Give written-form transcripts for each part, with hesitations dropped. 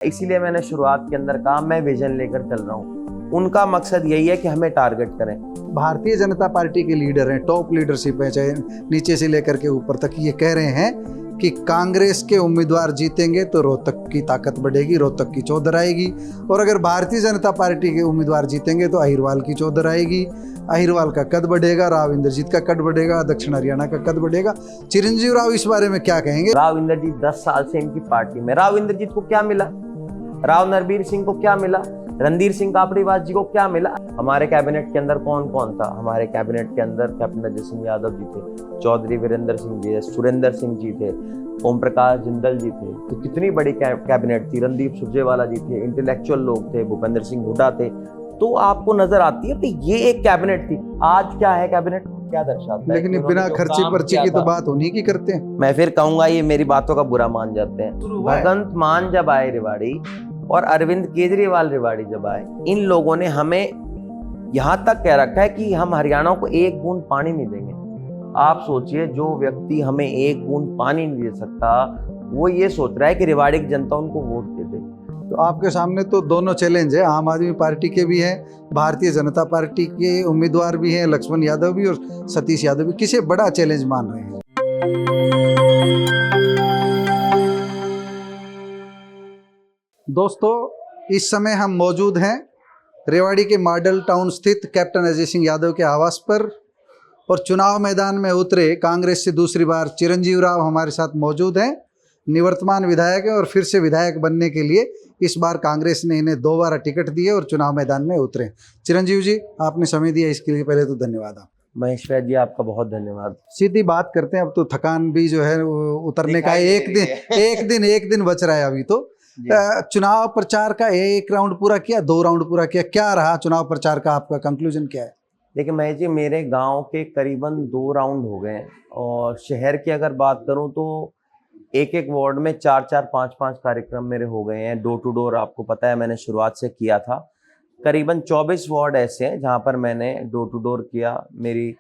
इसीलिए मैंने शुरुआत के अंदर कहा मैं विजन लेकर चल रहा हूँ। उनका मकसद यही है कि हमें टारगेट करें। भारतीय जनता पार्टी के लीडर हैं, टॉप लीडरशिप है, चाहे नीचे से लेकर के ऊपर तक, ये कह रहे हैं कि कांग्रेस के उम्मीदवार जीतेंगे तो रोहतक की ताकत बढ़ेगी, रोहतक की चौधर आएगी, और अगर भारतीय जनता पार्टी के उम्मीदवार जीतेंगे तो अहिरवाल की चौधर आएगी, अहिरवाल का कद बढ़ेगा, राव इंद्रजीत का कद बढ़ेगा, दक्षिण हरियाणा का कद बढ़ेगा। चिरंजीव राव इस बारे में क्या कहेंगे? राव इंद्रजीत 10 साल से इनकी पार्टी में। राव इंद्रजीत को क्या मिला? राव नरबीर सिंह को क्या मिला? रणधीर सिंह कापड़ीवास जी को क्या मिला? हमारे कैबिनेट के अंदर कौन कौन था? हमारे कैबिनेट के अंदर कैप्टन अजय सिंह यादव जी थे, चौधरी वीरेंद्र सिंह जी थे, सुरेंद्र सिंह जी थे, ओम प्रकाश जिंदल जी थे। तो कितनी बड़ी कैबिनेट थी। रणदीप सुरजेवाला जी थे, इंटेलेक्चुअल लोग थे, भूपेंद्र सिंह हुड्डा थे। तो आपको नजर आती है कि ये एक कैबिनेट थी। आज क्या है कैबिनेट? क्या दर्शाता है? लेकिन बिना खर्ची पर्ची की तो बात उन्हीं की करते हैं। मैं फिर कहूंगा ये मेरी बातों का बुरा मान जाते हैं। भगवंत मान जब आए रेवाड़ी और अरविंद केजरीवाल रेवाड़ी जब आए, इन लोगों ने हमें यहां तक कह रखा है कि हम हरियाणा को एक बूंद पानी नहीं देंगे। आप सोचिए, जो व्यक्ति हमें एक बूंद पानी नहीं दे सकता, वो ये सोच रहा है कि रेवाड़ी की जनता उनको वोट दे दे। तो आपके सामने तो दोनों चैलेंज है, आम आदमी पार्टी के भी हैं, भारतीय जनता पार्टी के उम्मीदवार भी हैं, लक्ष्मण यादव भी और सतीश यादव भी। किसे बड़ा चैलेंज मान रहे हैं? दोस्तों, इस समय हम मौजूद हैं रेवाड़ी के मॉडल टाउन स्थित कैप्टन अजय सिंह यादव के आवास पर, और चुनाव मैदान में उतरे कांग्रेस से दूसरी बार चिरंजीव राव हमारे साथ मौजूद हैं। निवर्तमान विधायक हैं और फिर से विधायक बनने के लिए इस बार कांग्रेस ने इन्हें 2 बार टिकट दिए और चुनाव मैदान में उतरे। चिरंजीव जी, आपने समय दिया, इसके लिए पहले तो धन्यवाद। आप महेश्वर जी, आपका बहुत धन्यवाद। सीधी बात करते हैं, अब तो थकान भी जो है उतरने का एक दिन बच रहा है अभी तो। चुनाव प्रचार का 1 राउंड पूरा किया, 2 राउंड पूरा किया, क्या रहा चुनाव प्रचार का आपका कंक्लूजन क्या है? देखिए महेश जी, मेरे गांव के करीबन 2 राउंड हो गए, और शहर की अगर बात करूं तो एक वार्ड में 4-4, 5-5 कार्यक्रम मेरे हो गए हैं। डोर टू डोर, आपको पता है मैंने शुरुआत से किया था। करीबन 24 वार्ड ऐसे हैं जहां पर मैंने डोर टू डोर किया। मेरी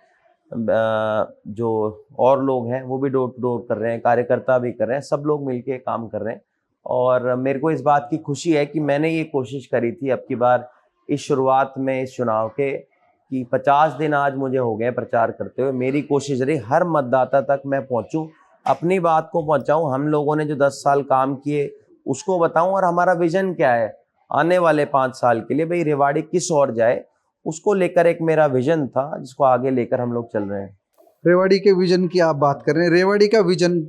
जो और लोग हैं वो भी डोर टू डोर कर रहे हैं, कार्यकर्ता भी कर रहे हैं, सब लोग मिलके काम कर रहे हैं। और मेरे को इस बात की खुशी है कि मैंने ये कोशिश करी थी अब की बार इस शुरुआत में इस चुनाव के, कि 50 दिन आज मुझे हो गए प्रचार करते हुए। मेरी कोशिश रही हर मतदाता तक मैं पहुंचूं, अपनी बात को पहुंचाऊं, हम लोगों ने जो 10 साल काम किए उसको बताऊं, और हमारा विजन क्या है आने वाले 5 साल के लिए। भाई रेवाड़ी किस ओर जाए, उसको लेकर एक मेरा विजन था जिसको आगे लेकर हम लोग चल रहे हैं। रेवाड़ी के विजन की आप बात कर रहे हैं। रेवाड़ी का विजन,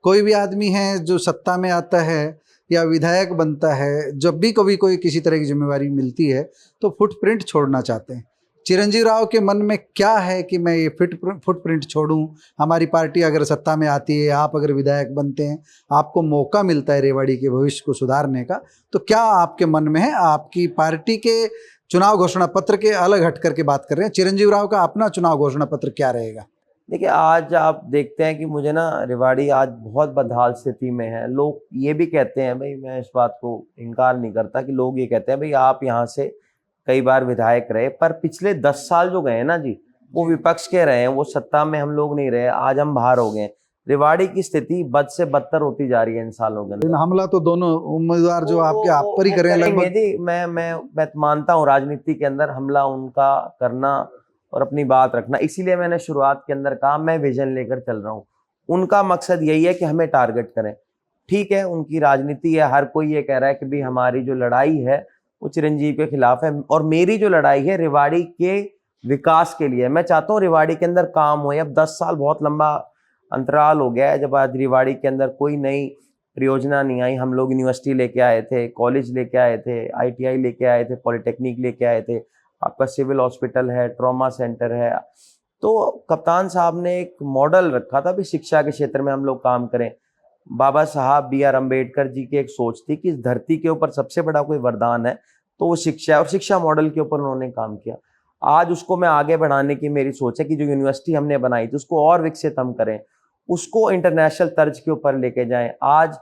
कोई भी आदमी है जो सत्ता में आता है या विधायक बनता है, जब भी कभी कोई किसी तरह की जिम्मेवारी मिलती है तो फुटप्रिंट छोड़ना चाहते हैं। चिरंजीव राव के मन में क्या है कि मैं ये फुटप्रिंट छोड़ूं? हमारी पार्टी अगर सत्ता में आती है, आप अगर विधायक बनते हैं, आपको मौका मिलता है रेवाड़ी के भविष्य को सुधारने का, तो क्या आपके मन में है? आपकी पार्टी के चुनाव घोषणा पत्र के अलग हट करके बात कर रहे हैं, चिरंजीव राव का अपना चुनाव घोषणा पत्र क्या रहेगा? देखिए, आज आप देखते हैं कि मुझे ना रेवाड़ी आज बहुत बदहाल स्थिति में है। लोग ये भी कहते हैं, भाई मैं इस बात को इनकार नहीं करता कि लोग ये कहते हैं भाई आप यहाँ से कई बार विधायक रहे, पर पिछले 10 साल जो गए ना जी, वो विपक्ष के रहे हैं, वो सत्ता में हम लोग नहीं रहे। आज हम बाहर हो गए। रेवाड़ी की स्थिति बद से बदतर होती जा रही है इन सालों के अंदर। हमला तो दोनों उम्मीदवार जो आपके आप पर ही कर रहे हैं लगभग। जी, मैं मानता हूँ राजनीति के अंदर हमला उनका करना और अपनी बात रखना। इसीलिए मैंने शुरुआत के अंदर कहा मैं विजन लेकर चल रहा हूँ। उनका मकसद यही है कि हमें टारगेट करें। ठीक है, उनकी राजनीति है, हर कोई ये कह रहा है कि भाई हमारी जो लड़ाई है वो चिरंजीव के खिलाफ है, और मेरी जो लड़ाई है रेवाड़ी के विकास के लिए। मैं चाहता हूँ रेवाड़ी के अंदर काम हो। अब 10 साल बहुत लंबा अंतराल हो गया है जब आज रेवाड़ी के अंदर कोई नई परियोजना नहीं आई। हम लोग यूनिवर्सिटी लेके आए थे, कॉलेज लेके आए थे, ITI लेके आए थे, पॉलिटेक्निक लेके आए थे, आपका सिविल हॉस्पिटल है, ट्रॉमा सेंटर है। तो कप्तान साहब ने एक मॉडल रखा था भी शिक्षा के क्षेत्र में हम लोग काम करें। बाबा साहब BR अम्बेडकर जी की एक सोच थी कि इस धरती के ऊपर सबसे बड़ा कोई वरदान है तो वो शिक्षा है, और शिक्षा मॉडल के ऊपर उन्होंने काम किया। आज उसको मैं आगे बढ़ाने की मेरी सोच है कि जो यूनिवर्सिटी हमने बनाई थी उसको और विकसित हम करें, उसको इंटरनेशनल तर्ज के ऊपर लेके जाएं। आज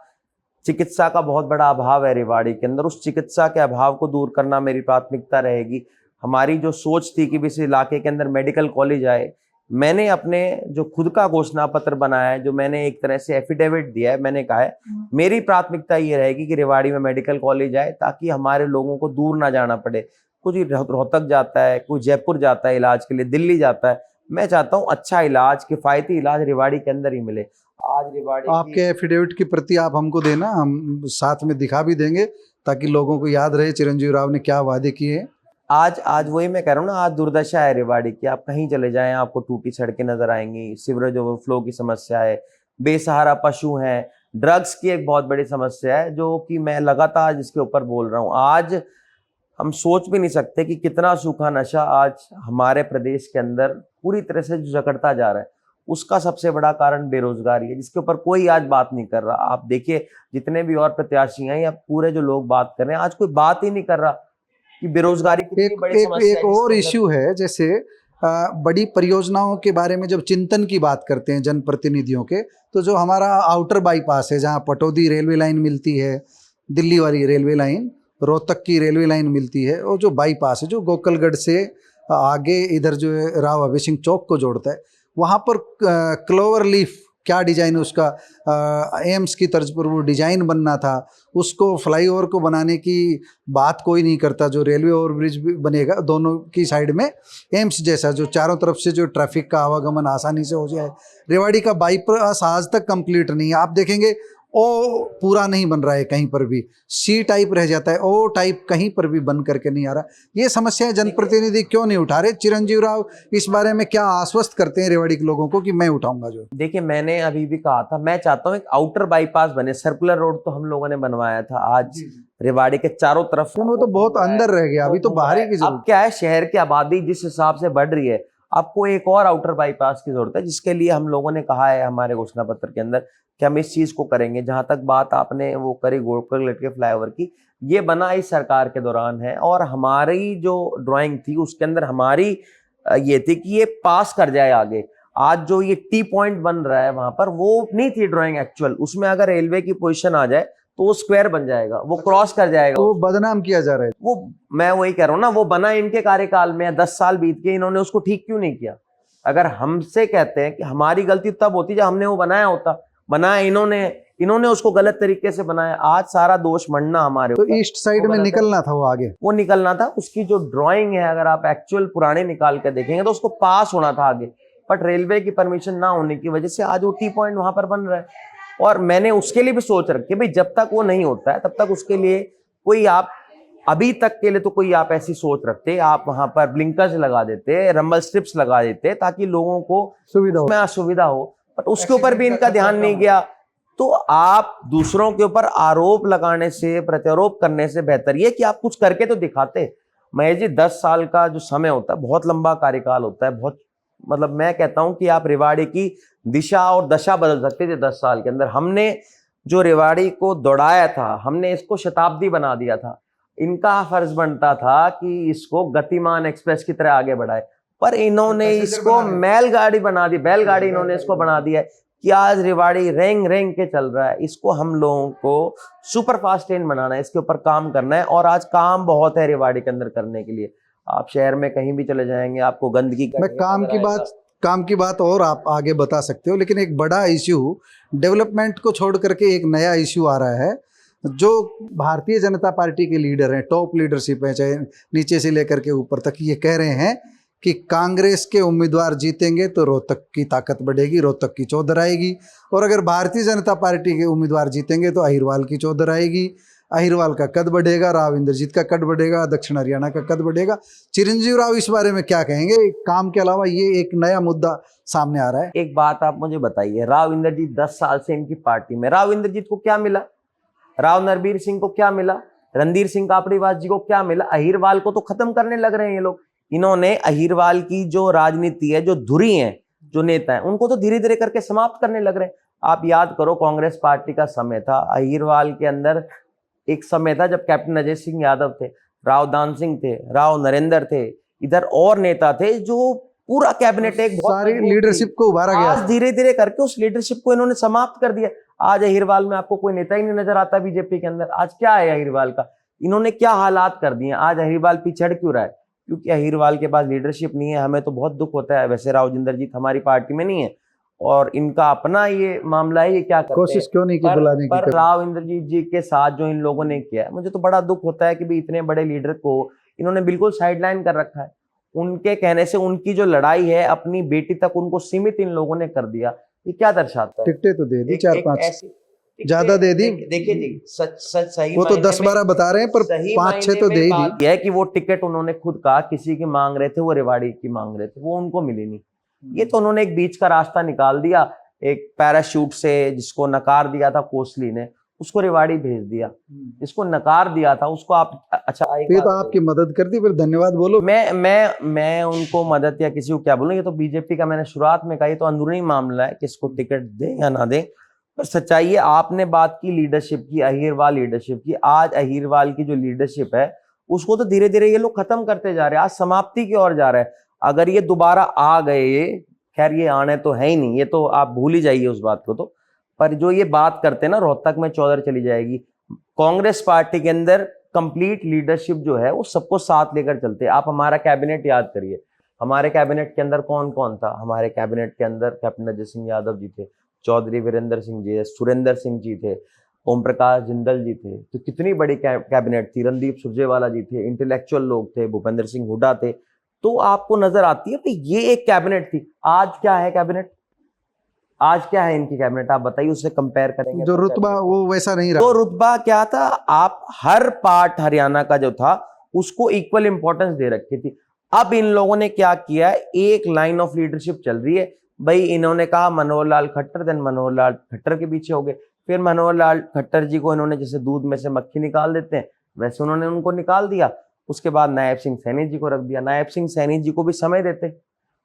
चिकित्सा का बहुत बड़ा अभाव है रेवाड़ी के अंदर, उस चिकित्सा के अभाव को दूर करना मेरी प्राथमिकता रहेगी। हमारी जो सोच थी कि इस इलाके के अंदर मेडिकल कॉलेज आए, मैंने अपने जो खुद का घोषणा पत्र बनाया है, जो मैंने एक तरह से एफिडेविट दिया है, मैंने कहा है मेरी प्राथमिकता ये रहेगी कि रेवाड़ी में मेडिकल कॉलेज आए, ताकि हमारे लोगों को दूर ना जाना पड़े। कुछ रोहतक जाता है, कोई जयपुर जाता है इलाज के लिए, दिल्ली जाता है। मैं चाहता हूँ अच्छा इलाज, किफायती इलाज रेवाड़ी के अंदर ही मिले। आज रेवाड़ी आपके एफिडेविट की प्रति आप हमको देना, हम साथ में दिखा भी देंगे ताकि लोगों को याद रहे चिरंजीवी राव ने क्या वादे किए हैं। आज वही मैं कह रहा हूँ ना, आज दुर्दशा है रेवाड़ी की। आप कहीं चले जाएं आपको टूटी सड़कें नजर आएंगी, सीवरेज ओवरफ्लो की समस्या है, बेसहारा पशु हैं, ड्रग्स की एक बहुत बड़ी समस्या है, जो कि मैं लगातार इसके ऊपर बोल रहा हूँ। आज हम सोच भी नहीं सकते कि कितना सूखा नशा आज हमारे प्रदेश के अंदर पूरी तरह से जकड़ता जा रहा है। उसका सबसे बड़ा कारण बेरोजगारी है, जिसके ऊपर कोई आज बात नहीं कर रहा। आप देखिए जितने भी और प्रत्याशी हैं या पूरे जो लोग बात कर रहे हैं, आज कोई बात ही नहीं कर रहा कि बेरोजगारी कितनी बड़ी समस्या है। एक और इश्यू है, जैसे बड़ी परियोजनाओं के बारे में जब चिंतन की बात करते हैं जनप्रतिनिधियों के, तो जो हमारा आउटर बाईपास है, जहाँ पटौदी रेलवे लाइन मिलती है, दिल्ली वाली रेलवे लाइन, रोहतक की रेलवे लाइन मिलती है, और जो बाईपास है जो गोकलगढ़ से आगे इधर जो है राव अभय सिंह चौक को जोड़ता है, वहाँ पर क्लोवर लीफ क्या डिजाइन है उसका, एम्स की तर्ज पर वो डिजाइन बनना था, उसको फ्लाईओवर को बनाने की बात कोई नहीं करता। जो रेलवे ओवरब्रिज बनेगा दोनों की साइड में, एम्स जैसा, जो चारों तरफ से जो ट्रैफिक का आवागमन आसानी से हो जाए। रेवाड़ी का बाईपास आज तक कंप्लीट नहीं है। आप देखेंगे ओ पूरा नहीं बन रहा है, कहीं पर भी सी टाइप रह जाता है, ओ टाइप कहीं पर भी बन करके नहीं आ रहा। ये समस्याएं जनप्रतिनिधि क्यों नहीं उठा रहे? चिरंजीवी राव इस बारे में क्या आश्वस्त करते हैं रेवाड़ी के लोगों को कि मैं उठाऊंगा? जो देखिए, मैंने अभी भी कहा था, मैं चाहता हूँ एक आउटर बाईपास बने। सर्कुलर रोड तो हम लोगों ने बनवाया था, आज रेवाड़ी के चारों तरफ वो तो बहुत अंदर रह गया, अभी तो बाहरी की जरूरत। अब क्या है, शहर की आबादी जिस हिसाब से बढ़ रही है, आपको एक और आउटर बाईपास की जरूरत है, जिसके लिए हम लोगों ने कहा है हमारे घोषणा पत्र के अंदर कि हम इस चीज को करेंगे। जहां तक बात आपने वो करी गोकलगढ़ के फ्लाईओवर की, ये बना इस सरकार के दौरान है, और हमारी जो ड्राइंग थी उसके अंदर हमारी ये थी कि ये पास कर जाए आगे। आज जो ये टी पॉइंट बन रहा है वहां पर, वो नहीं थी ड्राइंग एक्चुअल। उसमें अगर रेलवे की पोजीशन आ जाए तो वो स्क्वायर बन जाएगा, वो क्रॉस कर जाएगा। वो बदनाम किया जा रहा है। वो मैं वही कह रहा हूँ ना, वो बना इनके कार्यकाल में, 10 साल बीत के, इन्होंने उसको ठीक क्यों नहीं किया? अगर हमसे कहते हैं कि हमारी गलती तब होती जब हमने वो बनाया होता, बनाया इन्होंने उसको गलत तरीके से बनाया। आज सारा दोष मंडना हमारे तो ईस्ट साइड में निकलना था, वो आगे वो निकलना था। उसकी जो ड्राइंग है, अगर आप एक्चुअल पुराने निकाल कर देखेंगे तो उसको पास होना था आगे, बट रेलवे की परमिशन ना होने की वजह से आज वो टी पॉइंट वहां पर बन रहा है। और मैंने उसके लिए भी सोच रखी है भाई, जब तक वो नहीं होता है तब तक उसके लिए कोई, आप अभी तक के लिए तो कोई आप ऐसी सोच रखते, आप वहां पर ब्लिंकर्स लगा देते, रंबल स्ट्रिप्स लगा देते, ताकि लोगों को सुविधा हो, बट उसके ऊपर भी इनका ध्यान नहीं गया। तो आप दूसरों के ऊपर आरोप लगाने से, प्रत्यारोप करने से बेहतर ये कि आप कुछ करके तो दिखाते। महेश जी, 10 साल का जो समय होता है बहुत लंबा कार्यकाल होता है। बहुत मतलब मैं कहता हूं कि आप रेवाड़ी की दिशा और दशा बदल सकते थे 10 साल के अंदर। हमने जो रेवाड़ी को दौड़ाया था, हमने इसको शताब्दी बना दिया था। इनका फर्ज बनता था कि इसको गतिमान एक्सप्रेस की तरह आगे बढ़ाए, पर इन्होंने इसको बैलगाड़ी बना दी, बैलगाड़ी इन्होंने इसको बना दिया है कि आज रेवाड़ी रेंग रेंग के चल रहा है। इसको हम लोगों को सुपर फास्ट ट्रेन बनाना है, इसके ऊपर काम करना है, और आज काम बहुत है रेवाड़ी के अंदर करने के लिए। आप शहर में कहीं भी चले जाएंगे, आपको गंदगी मैं काम की बात और आप आगे बता सकते हो, लेकिन एक बड़ा इश्यू डेवलपमेंट को छोड़ करके एक नया इश्यू आ रहा है। जो भारतीय जनता पार्टी के लीडर हैं, टॉप लीडरशिप है, चाहे नीचे से लेकर के ऊपर तक, ये कह रहे हैं कि कांग्रेस के उम्मीदवार जीतेंगे तो रोहतक की ताकत बढ़ेगी, रोहतक की चौधर आएगी, और अगर भारतीय जनता पार्टी के उम्मीदवार जीतेंगे तो अहिरवाल की चौधर आएगी, अहिरवाल का कद बढ़ेगा, राव इंद्रजीत का कद बढ़ेगा, दक्षिण हरियाणा का कद बढ़ेगा। चिरंजीवी राव इस बारे में क्या कहेंगे? काम के अलावा ये एक नया मुद्दा सामने आ रहा है। एक बात आप मुझे बताइए, राव इंद्रजीत 10 साल से इनकी पार्टी में, राव इंद्रजीत को क्या मिला? राव नरबीर सिंह को क्या मिला? रणधीर सिंह कापड़ीवास जी को क्या मिला? अहिरवाल को तो खत्म करने लग रहे हैं ये लोग। इन्होंने अहिरवाल की जो राजनीति है, जो धुरी है, जो नेता है, उनको तो धीरे धीरे करके समाप्त करने लग रहे हैं। आप याद करो, कांग्रेस पार्टी का समय था, अहिरवाल के अंदर एक समय था जब कैप्टन अजय सिंह यादव थे, राव दान सिंह थे, राव नरेंद्र थे, इधर और नेता थे, जो पूरा कैबिनेट एक सारी लीडरशिप को उभारा गया। आज धीरे धीरे करके उस लीडरशिप को इन्होंने समाप्त कर दिया। आज अहिरवाल में आपको कोई नेता ही नहीं नजर आता बीजेपी के अंदर। आज क्या है अहिरवाल का? इन्होंने क्या हालात कर दिए? आज अहिरवाल पीछड़ क्यों रहा है? क्योंकि अहिरवाल के पास लीडरशिप नहीं है। हमें तो बहुत दुख होता है, वैसे राव जिंदर हमारी पार्टी में नहीं है और इनका अपना ये मामला है, ये क्या करते कोशिश हैं क्यों नहीं की पर, बुलाने की पर कभी? राव इंद्रजीत जी के साथ जो इन लोगों ने किया है, मुझे तो बड़ा दुख होता है कि भाई इतने बड़े लीडर को इन्होंने बिल्कुल साइडलाइन कर रखा है। उनके कहने से उनकी जो लड़ाई है अपनी बेटी तक उनको सीमित इन लोगों ने कर दिया। ये क्या दर्शाता है? टिकटें तो दे दी एक 4-5 ऐसी ज्यादा दे दी। देखिए जी, सच सच सही वो तो मायने 10-12 बता रहे हैं, पर सही 5-6 मायने तो में दे ही बात दी। यह है कि वो टिकट उन्होंने खुद कहा किसी की मांग रहे थे, वो रेवाड़ी की मांग रहे थे, वो उनको मिली नहीं। ये तो उन्होंने एक बीच का रास्ता निकाल दिया, एक पैराशूट से जिसको नकार दिया था कोसली ने, उसको रेवाड़ी भेज दिया। जिसको नकार दिया था उसको आप अच्छा एक तो ये बात तो आपकी मदद कर दी, फिर धन्यवाद बोलो। मैं उनको मदद या किसी को क्या बोलूं, ये तो बीजेपी का, मैंने शुरुआत में कहा, ये तो अंदरूनी मामला है किसको टिकट दे या ना दे। पर सच्चाई है, आपने बात की लीडरशिप की, अहिरवाल लीडरशिप की। आज अहिरवाल की जो लीडरशिप है उसको तो धीरे धीरे ये लोग खत्म करते जा रहे हैं, आज समाप्ति की ओर जा रहे हैं। अगर ये दोबारा आ गए, खैर ये आने तो है ही नहीं, ये तो आप भूल ही जाइए उस बात को तो। पर जो ये बात करते हैं ना, रोहतक में चौधर चली जाएगी। कांग्रेस पार्टी के अंदर कंप्लीट लीडरशिप जो है वो सबको साथ लेकर चलते हैं। आप हमारा कैबिनेट याद करिए, हमारे कैबिनेट के अंदर कौन कौन था? हमारे कैबिनेट के अंदर कैप्टन अजय सिंह यादव जी थे, चौधरी वीरेंद्र सिंह जी, सुरेंद्र सिंह जी थे, ओम प्रकाश जिंदल जी थे। तो कितनी बड़ी कैबिनेट थी। रणदीप सुरजेवाला जी थे, इंटेलेक्चुअल लोग थे, भूपेंद्र सिंह हुड्डा थे। तो आपको नजर आती है कि ये एक कैबिनेट थी। आज क्या है कैबिनेट? आज क्या है इनकी कैबिनेट? आप बताइए, उससे कंपेयर करेंगे जो तो रुतबा कैबिनेट वो वैसा नहीं तो रहा। रुतबा क्या था? आप हर पार्ट हरियाणा का जो था उसको इक्वल इंपॉर्टेंस दे रखी थी। अब इन लोगों ने क्या किया है, एक लाइन ऑफ लीडरशिप चल रही है भाई। इन्होंने कहा मनोहर लाल खट्टर, देन मनोहर लाल खट्टर के पीछे हो गए। फिर मनोहर लाल खट्टर जी को इन्होंने जैसे दूध में से मक्खी निकाल देते हैं वैसे उन्होंने उनको निकाल दिया। उसके बाद नायब सिंह सैनी जी को रख दिया। नायब सिंह सैनी जी को भी समय देते,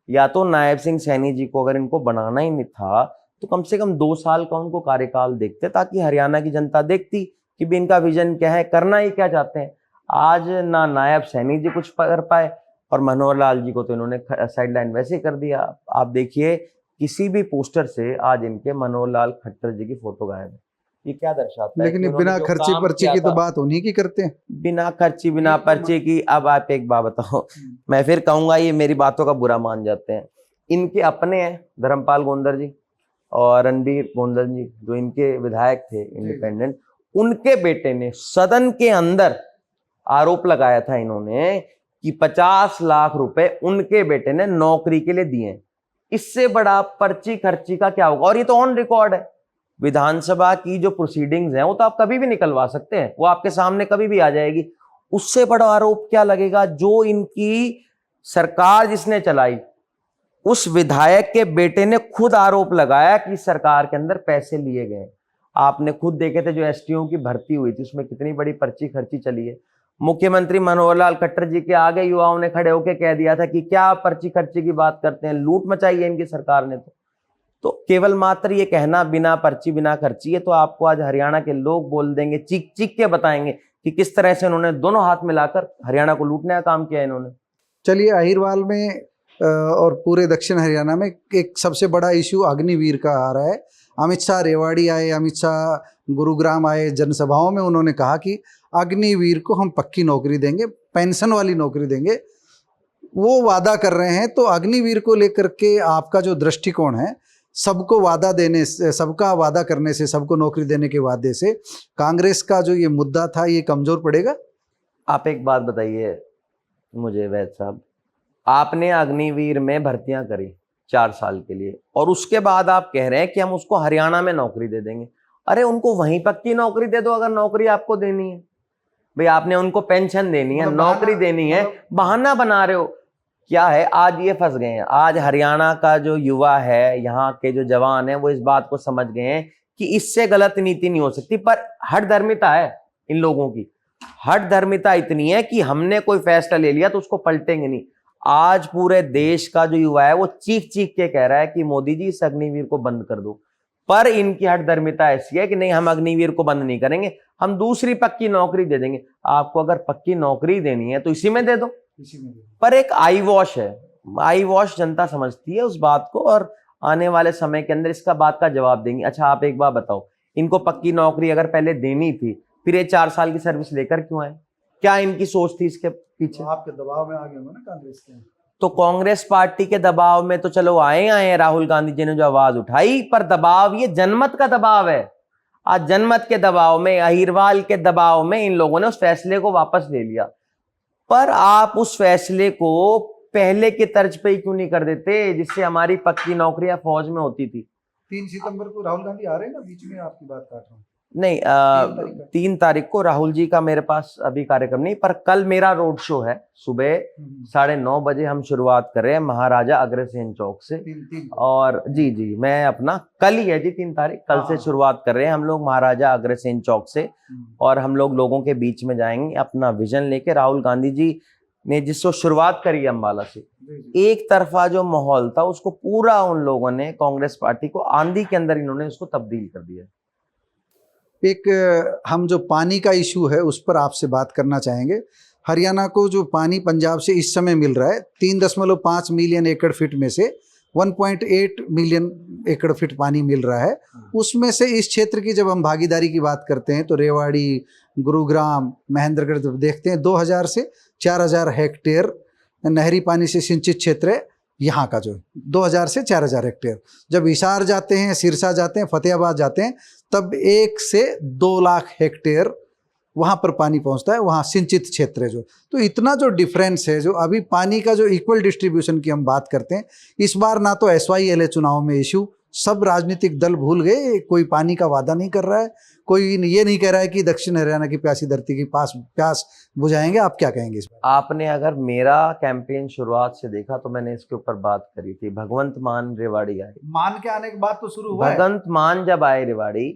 या तो नायब सिंह सैनी जी को अगर इनको बनाना ही नहीं था तो कम से कम 2 साल का उनको कार्यकाल देखते, ताकि हरियाणा की जनता देखती कि भी इनका विजन क्या है, करना ही क्या चाहते हैं। आज ना नायब सैनी जी कुछ कर पाए और मनोहर लाल जी को तो इन्होंने साइडलाइन वैसे कर दिया। आप देखिए किसी भी पोस्टर से आज इनके मनोहर लाल खट्टर जी की फोटो गायब है। ये क्या दर्शाता है? लेकिन ये बिना खर्ची पर्ची की तो बात उन्हीं की करते हैं। बिना खर्ची बिना पर्ची की। अब आप एक बात बताओ, मैं फिर कहूंगा ये मेरी बातों का बुरा मान जाते हैं। इनके अपने हैं धर्मपाल गोंदर जी और रणबीर गोंदल जी, जो इनके विधायक थे इंडिपेंडेंट, उनके बेटे ने सदन के अंदर आरोप लगाया था इन्होंने कि 50 लाख रुपए उनके बेटे ने नौकरी के लिए दिए। इससे बड़ा पर्ची खर्ची का क्या होगा? और ये तो ऑन रिकॉर्ड है। विधानसभा की जो प्रोसीडिंग्स हैं वो तो आप कभी भी निकलवा सकते हैं, वो आपके सामने कभी भी आ जाएगी। उससे बड़ा आरोप क्या लगेगा? जो इनकी सरकार जिसने चलाई उस विधायक के बेटे ने खुद आरोप लगाया कि सरकार के अंदर पैसे लिए गए। आपने खुद देखे थे जो एसटीओ की भर्ती हुई थी उसमें कितनी बड़ी पर्ची खर्ची चली है। मुख्यमंत्री मनोहर लाल खट्टर जी के आगे युवाओं ने खड़े होकर कह दिया था कि क्या पर्ची खर्ची की बात करते हैं, लूट मचाई है इनकी सरकार ने। तो केवल मात्र ये कहना बिना पर्ची बिना खर्ची है, तो आपको आज हरियाणा के लोग बोल देंगे, चीख चीख के बताएंगे कि किस तरह से उन्होंने दोनों हाथ मिलाकर हरियाणा को लूटने का काम किया इन्होंने। चलिए, अहिरवाल में और पूरे दक्षिण हरियाणा में एक सबसे बड़ा इशू अग्निवीर का आ रहा है। अमित शाह रेवाड़ी आए, अमित शाह गुरुग्राम आए, जनसभाओं में उन्होंने कहा कि अग्निवीर को हम पक्की नौकरी देंगे, पेंशन वाली नौकरी देंगे। वो वादा कर रहे हैं, तो अग्निवीर को लेकर के आपका जो दृष्टिकोण है, सबको वादा देने से, सबका वादा करने से, सबको नौकरी देने के वादे से कांग्रेस का जो ये मुद्दा था ये कमजोर पड़ेगा? आप एक बात बताइए मुझे वैद साहब, आपने अग्निवीर में भर्तियां करी 4 साल के लिए और उसके बाद आप कह रहे हैं कि हम उसको हरियाणा में नौकरी दे देंगे। अरे उनको वहीं पक्की नौकरी दे दो अगर नौकरी आपको देनी है। भाई आपने उनको पेंशन देनी है, नौकरी देनी है, बहाना बना रहे हो। क्या है, आज ये फंस गए हैं। आज हरियाणा का जो युवा है, यहाँ के जो जवान है, वो इस बात को समझ गए हैं कि इससे गलत नीति नहीं हो सकती। पर हठधर्मिता है इन लोगों की, हठधर्मिता इतनी है कि हमने कोई फैसला ले लिया तो उसको पलटेंगे नहीं। आज पूरे देश का जो युवा है वो चीख चीख के कह रहा है कि मोदी जी इस अग्निवीर को बंद कर दो। पर इनकी हठधर्मिता ऐसी है कि नहीं, हम अग्निवीर को बंद नहीं करेंगे, हम दूसरी पक्की नौकरी दे देंगे। आपको अगर पक्की नौकरी देनी है तो इसी में दे दो। पर एक आई वॉश है, आई वॉश जनता समझती है उस बात को, और आने वाले समय के अंदर इसका बात का जवाब देंगे। अच्छा आप एक बात बताओ, इनको पक्की नौकरी अगर पहले देनी थी फिर ये 4 साल की सर्विस लेकर क्यों आए? क्या इनकी सोच थी इसके पीछे? आपके दबाव में आ गए होंगे ना कांग्रेस के। तो कांग्रेस पार्टी के दबाव में तो चलो आए हैं राहुल गांधी जी ने जो आवाज उठाई, पर दबाव ये जनमत का दबाव है। आज जनमत के दबाव में, अहिरवाल के दबाव में इन लोगों ने उस फैसले को वापस ले लिया। पर आप उस फैसले को पहले के तर्ज पे ही क्यों नहीं कर देते, जिससे हमारी पक्की नौकरियां फौज में होती थी। 3 सितंबर को राहुल गांधी आ रहे हैं ना, बीच में आपकी बात काट रहा हूँ। नहीं, 3 तारीख को राहुल जी का मेरे पास अभी कार्यक्रम नहीं, पर कल मेरा रोड शो है सुबह 9:30 बजे। हम शुरुआत कर रहे हैं महाराजा अग्रसेन चौक से। 3 और जी मैं अपना कल ही है जी 3 तारीख, कल से शुरुआत कर रहे हैं हम लोग महाराजा अग्रसेन चौक से। और हम लोग लोगों के बीच में जाएंगे अपना विजन लेके। राहुल गांधी जी ने जिसको शुरुआत करी अम्बाला से, एक तरफा जो माहौल था उसको पूरा उन लोगों ने, कांग्रेस पार्टी को आंधी के अंदर इन्होंने उसको तब्दील कर दिया। एक हम जो पानी का इशू है उस पर आपसे बात करना चाहेंगे। हरियाणा को जो पानी पंजाब से इस समय मिल रहा है 3.5 मिलियन एकड़ फीट में से 1.8 मिलियन एकड़ फीट पानी मिल रहा है। उसमें से इस क्षेत्र की जब हम भागीदारी की बात करते हैं तो रेवाड़ी, गुरुग्राम, महेंद्रगढ़ जब देखते हैं 2000 से 4000 हेक्टेयर नहरी पानी से सिंचित क्षेत्र है यहाँ का, जो 2000 से 4000 हेक्टेयर। जब हिसार जाते हैं, सिरसा जाते हैं, फतेहाबाद जाते हैं, तब 1 से 2 लाख हेक्टेयर वहाँ पर पानी पहुँचता है, वहाँ सिंचित क्षेत्र है जो। तो इतना जो डिफरेंस है, जो अभी पानी का जो इक्वल डिस्ट्रीब्यूशन की हम बात करते हैं, इस बार ना तो SYLA चुनाव में इशू, सब राजनीतिक दल भूल गए, कोई पानी का वादा नहीं कर रहा है, कोई ये नहीं कह रहा है कि दक्षिण हरियाणा की प्यासी धरती की प्यास बुझाएंगे। आप क्या कहेंगे इस बार? आपने अगर मेरा कैंपेन शुरुआत से देखा तो मैंने इसके ऊपर बात करी थी। भगवंत मान रेवाड़ी आए, मान के आने के बाद तो शुरू हुआ है। भगवंत मान जब आए रेवाड़ी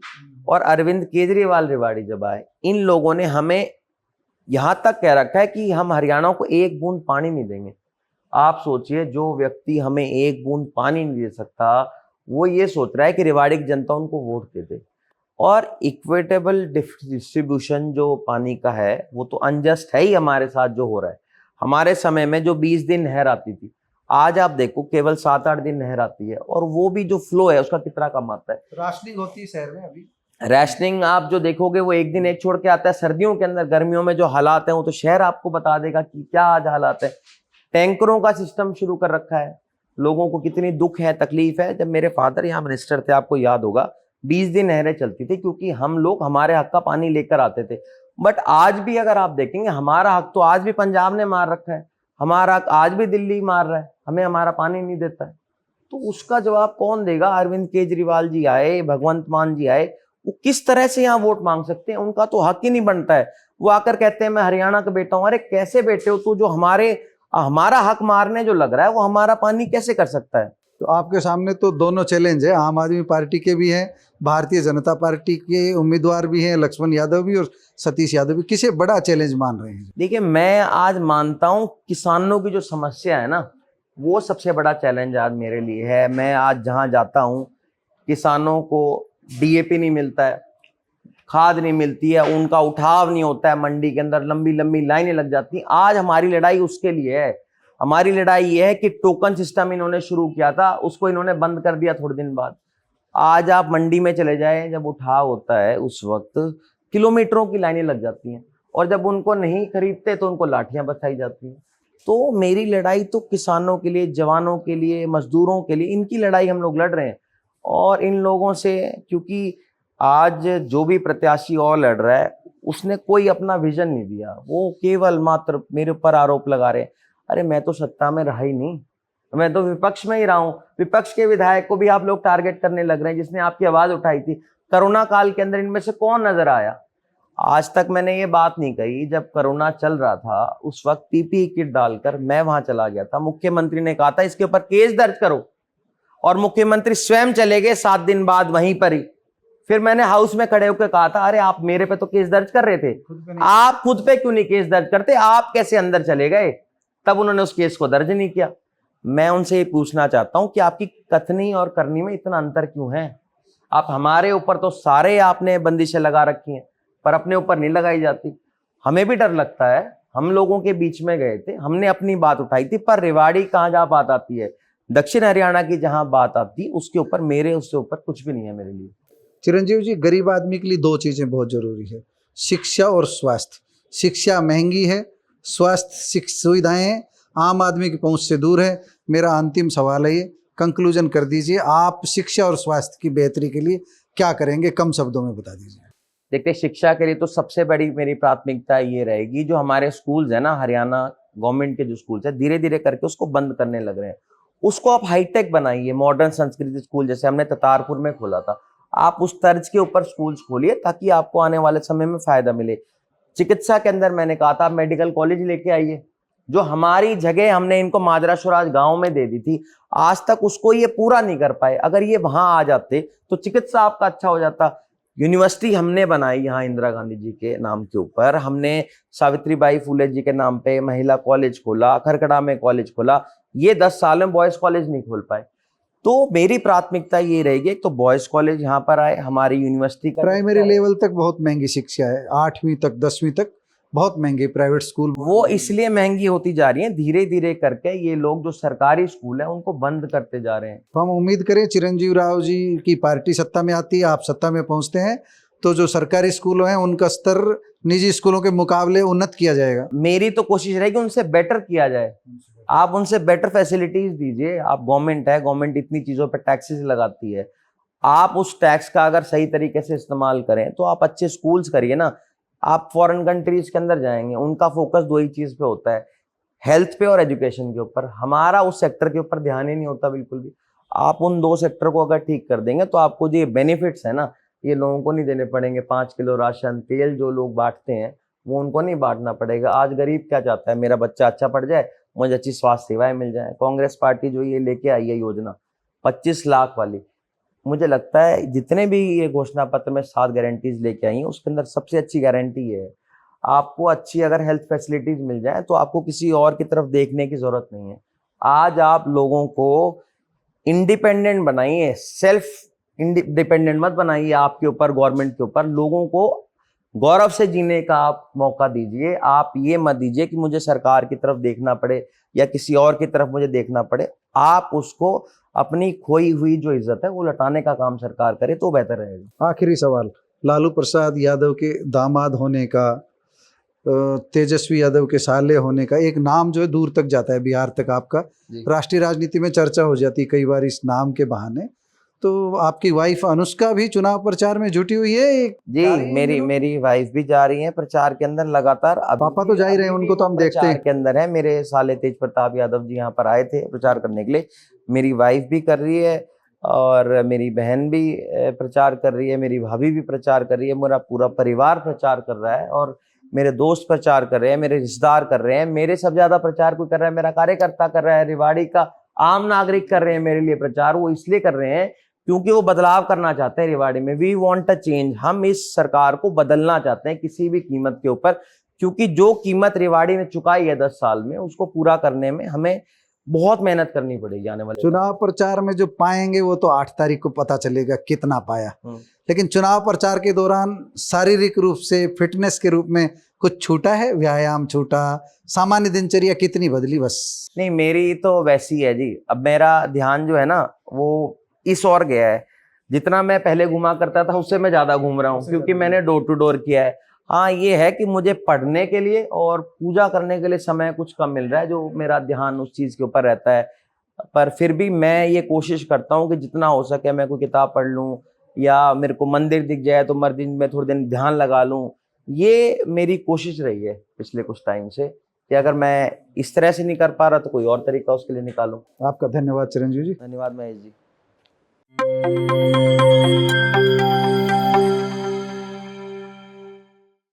और अरविंद केजरीवाल रेवाड़ी जब आए, इन लोगों ने हमें यहां तक कह रखा है कि हम हरियाणा को एक बूंद पानी नहीं देंगे। आप सोचिए, जो व्यक्ति हमें एक बूंद पानी नहीं दे सकता, वो ये सोच रहा है कि रेवाड़ी की जनता उनको वोट दे दे। और इक्विटेबल डिस्ट्रीब्यूशन जो पानी का है वो तो अनजस्ट है ही हमारे साथ जो हो रहा है। हमारे समय में जो 20 दिन नहर आती थी, आज आप देखो केवल 7-8 दिन नहर आती है, और वो भी जो फ्लो है उसका कितना कम आता है। राशनिंग होती है शहर में अभी। रैशनिंग आप जो देखोगे वो एक दिन एक छोड़ के आता है। सर्दियों के अंदर, गर्मियों में जो हालात है वो तो शहर आपको बता देगा कि क्या आज हालात है। टैंकरों का सिस्टम शुरू कर रखा है, लोगों को कितनी दुख है, तकलीफ है। जब मेरे फादर यहाँ मिनिस्टर थे, आपको याद होगा, 20 दिन नहरें चलती थी, क्योंकि हम लोग हमारे हक का पानी लेकर आते थे। बट आज भी अगर आप देखेंगे, हमारा हक तो आज भी पंजाब ने मार रखा है, हमारा हक आज भी दिल्ली मार रहा है, हमें हमारा पानी नहीं देता है। तो उसका जवाब कौन देगा? अरविंद केजरीवाल जी आए, भगवंत मान जी आए, वो किस तरह से यहाँ वोट मांग सकते हैं? उनका तो हक ही नहीं बनता है। वो आकर कहते हैं मैं हरियाणा का बेटा हूं। अरे कैसे बेटे हो? तू जो हमारा हक मारने जो लग रहा है, वो हमारा पानी कैसे कर सकता है? तो आपके सामने तो दोनों चैलेंज है, आम आदमी पार्टी के भी हैं, भारतीय जनता पार्टी के उम्मीदवार भी हैं, लक्ष्मण यादव भी और सतीश यादव भी। किसे बड़ा चैलेंज मान रहे हैं? देखिए, मैं आज मानता हूं किसानों की जो समस्या है ना, वो सबसे बड़ा चैलेंज आज मेरे लिए है। मैं आज जहां जाता हूं, किसानों को DAP नहीं मिलता है, खाद नहीं मिलती है, उनका उठाव नहीं होता है, मंडी के अंदर लंबी लंबी लाइनें लग जाती हैं। आज हमारी लड़ाई उसके लिए है। हमारी लड़ाई ये है कि टोकन सिस्टम इन्होंने शुरू किया था, उसको इन्होंने बंद कर दिया थोड़े दिन बाद। आज आप मंडी में चले जाएं, जब उठाव होता है उस वक्त किलोमीटरों की लाइनें लग जाती हैं, और जब उनको नहीं खरीदते तो उनको लाठियां बरसाई जाती हैं। तो मेरी लड़ाई तो किसानों के लिए, जवानों के लिए, मजदूरों के लिए, इनकी लड़ाई हम लोग लड़ रहे हैं। और इन लोगों से, क्योंकि आज जो भी प्रत्याशी और लड़ रहा है, उसने कोई अपना विजन नहीं दिया, वो केवल मात्र मेरे ऊपर आरोप लगा रहे हैं। अरे मैं तो सत्ता में रहा ही नहीं, मैं तो विपक्ष में ही रहा हूं। विपक्ष के विधायक को भी आप लोग टारगेट करने लग रहे हैं, जिसने आपकी आवाज उठाई थी कोरोना काल के अंदर। इनमें से कौन नजर आया? आज तक मैंने ये बात नहीं कही, जब कोरोना चल रहा था उस वक्त PPE किट डालकर मैं वहां चला गया था। मुख्यमंत्री ने कहा था इसके ऊपर केस दर्ज करो, और मुख्यमंत्री स्वयं चले गए 7 दिन बाद वहीं पर ही। फिर मैंने हाउस में खड़े होकर कहा था, अरे आप मेरे पे तो केस दर्ज कर रहे थे, आप खुद पे क्यों नहीं केस दर्ज करते? आप कैसे अंदर चले गए? तब उन्होंने उस केस को दर्ज नहीं किया। मैं उनसे ये पूछना चाहता हूं कि आपकी कथनी और करनी में इतना अंतर क्यों है? आप हमारे ऊपर तो सारे आपने बंदिशें लगा रखी हैं, पर अपने ऊपर नहीं लगाई जाती। हमें भी डर लगता है। हम लोगों के बीच में गए थे, हमने अपनी बात उठाई थी, पर रेवाड़ी कहाँ जहाँ बात आती है, दक्षिण हरियाणा की जहां बात आती, उसके ऊपर उससे ऊपर कुछ भी नहीं है मेरे लिए। चिरंजीव जी, गरीब आदमी के लिए 2 चीज़ें बहुत ज़रूरी है, शिक्षा और स्वास्थ्य। शिक्षा महंगी है, स्वास्थ्य सुविधाएं आम आदमी की पहुंच से दूर है। मेरा अंतिम सवाल है ये, कंक्लूजन कर दीजिए, आप शिक्षा और स्वास्थ्य की बेहतरी के लिए क्या करेंगे, कम शब्दों में बता दीजिए। देखिए, शिक्षा के लिए तो सबसे बड़ी मेरी प्राथमिकता ये रहेगी, जो हमारे स्कूल्स है ना, हरियाणा गवर्नमेंट के जो स्कूल्स है, धीरे धीरे करके उसको बंद करने लग रहे हैं। उसको आप हाईटेक बनाइए, मॉडर्न संस्कृति स्कूल जैसे हमने ततारपुर में खोला था, आप उस तर्ज के ऊपर स्कूल्स खोलिए ताकि आपको आने वाले समय में फायदा मिले। चिकित्सा के अंदर मैंने कहा था मेडिकल कॉलेज लेके आइए। जो हमारी जगह हमने इनको माजरा स्वराज गांव में दे दी थी, आज तक उसको ये पूरा नहीं कर पाए। अगर ये वहां आ जाते तो चिकित्सा आपका अच्छा हो जाता। यूनिवर्सिटी हमने बनाई यहाँ इंदिरा गांधी जी के नाम के ऊपर, हमने सावित्रीबाई फुले जी के नाम पे महिला कॉलेज खोला, खरकड़ा में कॉलेज खोला। ये 10 साल में बॉयज कॉलेज नहीं खोल पाए। तो मेरी प्राथमिकता ये रहेगी, तो बॉयज कॉलेज यहाँ पर आए, हमारी यूनिवर्सिटी का प्राइमरी लेवल तक बहुत महंगी शिक्षा है, 8वीं तक 10वीं तक बहुत महंगे प्राइवेट स्कूल। वो इसलिए महंगी होती जा रही है, धीरे धीरे करके ये लोग जो सरकारी स्कूल है उनको बंद करते जा रहे हैं। तो हम उम्मीद करें चिरंजीव राव जी की पार्टी सत्ता में आती है, आप सत्ता में पहुंचते हैं, तो जो सरकारी स्कूल हैं उनका स्तर निजी स्कूलों के मुकाबले उन्नत किया जाएगा। मेरी तो कोशिश रहेगी उनसे बेटर किया जाए। आप उनसे बेटर फैसिलिटीज दीजिए। आप गवर्नमेंट है, गवर्नमेंट इतनी चीजों पर टैक्सेस लगाती है, आप उस टैक्स का अगर सही तरीके से इस्तेमाल करें तो आप अच्छे स्कूल्स करिए ना। आप फॉरेन कंट्रीज के अंदर जाएंगे, उनका फोकस 2 ही चीज पे होता है, हेल्थ पे और एजुकेशन के ऊपर। हमारा उस सेक्टर के ऊपर ध्यान ही नहीं होता बिल्कुल भी। आप उन 2 सेक्टर को अगर ठीक कर देंगे तो आपको जो ये बेनिफिट्स है ना, ये लोगों को नहीं देने पड़ेंगे। 5 किलो राशन तेल जो लोग बांटते हैं वो उनको नहीं बांटना पड़ेगा। आज गरीब क्या चाहता है, मेरा बच्चा अच्छा पढ़ जाए, मुझे अच्छी स्वास्थ्य सेवाएं मिल जाए। कांग्रेस पार्टी जो ये लेके आई है योजना 25 लाख वाली, मुझे लगता है जितने भी ये घोषणा पत्र में 7 गारंटीज लेके आई हैं, उसके अंदर सबसे अच्छी गारंटी है आपको अच्छी अगर हेल्थ फैसिलिटीज मिल जाए तो आपको किसी और की तरफ देखने की जरूरत नहीं है। आज आप लोगों को इंडिपेंडेंट बनाइए, सेल्फ डिपेंडेंट मत बनाइए आपके ऊपर, गवर्नमेंट के ऊपर। लोगों को गौरव से जीने का आप मौका दीजिए। आप ये मत दीजिए कि मुझे सरकार की तरफ देखना पड़े या किसी और की तरफ मुझे देखना पड़े। आप उसको अपनी खोई हुई जो इज्जत है वो लौटाने का काम सरकार करे तो बेहतर रहेगा। आखिरी सवाल, लालू प्रसाद यादव के दामाद होने का, तेजस्वी यादव के साले होने का एक नाम जो है दूर तक जाता है, बिहार तक आपका राष्ट्रीय राजनीति में चर्चा हो जाती है कई बार इस नाम के बहाने। तो आपकी वाइफ अनुष्का भी चुनाव प्रचार में जुटी हुई है? जी, मेरी वाइफ भी जा रही है प्रचार के अंदर लगातार। पापा तो जा ही रहे हैं, उनको तो हम देखते हैं के अंदर है। मेरे साले तेज प्रताप यादव जी यहाँ पर आए थे प्रचार करने के लिए। मेरी वाइफ भी कर रही है और मेरी बहन भी प्रचार कर रही है, मेरी भाभी भी प्रचार कर रही है, मेरा पूरा परिवार प्रचार कर रहा है और मेरे दोस्त प्रचार कर रहे हैं, मेरे रिश्तेदार कर रहे हैं। मेरे सबसे ज्यादा प्रचार कोई कर रहा है, मेरा कार्यकर्ता कर रहा है, रेवाड़ी का आम नागरिक कर रहे हैं मेरे लिए प्रचार। वो इसलिए कर रहे हैं क्योंकि वो बदलाव करना चाहते हैं रेवाड़ी में। We want a change. हम इस सरकार को बदलना चाहते हैं किसी भी कीमत के ऊपर, क्योंकि जो कीमत रेवाड़ी ने चुकाई है 10 साल में उसको पूरा करने में हमें बहुत मेहनत करनी पड़ेगी आने वाले। चुनाव प्रचार में जो पाएंगे वो तो 8 तारीख को पता चलेगा कितना पाया, लेकिन चुनाव प्रचार के दौरान शारीरिक रूप से फिटनेस के रूप में कुछ छूटा है? व्यायाम छूटा, सामान्य दिनचर्या कितनी बदली? बस नहीं, मेरी तो वैसी है जी। अब मेरा ध्यान जो है ना वो इस ओर गया है। जितना मैं पहले घुमा करता था उससे मैं ज्यादा घूम रहा हूँ, क्योंकि मैंने डोर टू डोर किया है। हाँ, ये है कि मुझे पढ़ने के लिए और पूजा करने के लिए समय कुछ कम मिल रहा है, जो मेरा ध्यान उस चीज के ऊपर रहता है। पर फिर भी मैं ये कोशिश करता हूँ कि जितना हो सके मैं कोई किताब पढ़ लूँ या मेरे को मंदिर दिख जाए तो मस्जिद में थोड़े दिन ध्यान लगा लूँ। ये मेरी कोशिश रही है पिछले कुछ टाइम से कि अगर मैं इस तरह से नहीं कर पा रहा तो कोई और तरीका उसके लिए निकालूं। आपका धन्यवाद चिरंजीव जी। धन्यवाद महेश जी।